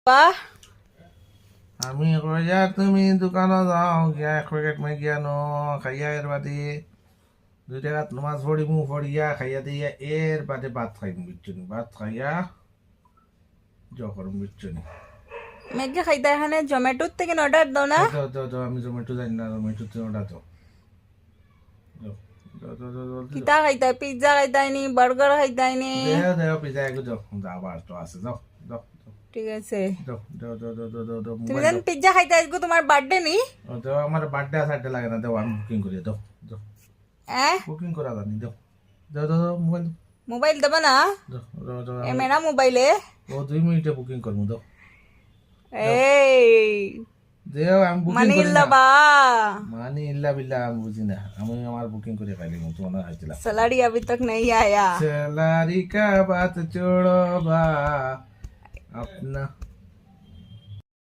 বাহ আমি কইয়া তুমি দোকানে যাও গিয়া এক প্যাকেট ম্যাগি আনো খাইয়া এর বাদে 2 টাকা নামাজ পড়ি মু পড়িয়া খাইয়া দিয়া এর বাদে ভাত খাইম বুঝছনি ভাত খাইয়া যখন বুঝছনি ম্যাগি খাইতে এখানে জোম্যাটোর থেকে অর্ডার দাও না যাও যাও যাও আমি জোম্যাটো জানি না জোম্যাটো তে ওটা যাও যাও যাও যাও যাও জলদি কিতা খাইতে পিজ্জা খাইতাইনি বার্গার খাইতাইনি যাও দেও পিজা একটু যাও যাবার তো আছে যাও যাও ঠিক আছে যাও যাও যাও যাও যাও যাও যাও তুমি যেন পিজ্জা খাইতে আসবো তোমার বার্থডে নি যাও আমার বার্থডে আছে লাগে না দাও আমি বুকিং করি দাও যাও বুকিং করা জানি দাও যাও যাও যাও মোবাইল মোবাইল দেবা না যাও যাও যাও এ মেরা মোবাইলে ও 2 মিনিটে বুকিং করবো দাও এই দেও আমি বুকিং মানে করি ইল্লা না বা मानी इल्ला बिल्ला हम बुझी ना हम हमारा बुकिंग करे खाली तो ना आइला सैलरी अभी तक नहीं आया सैलरी का बात छोड़ो बा अपना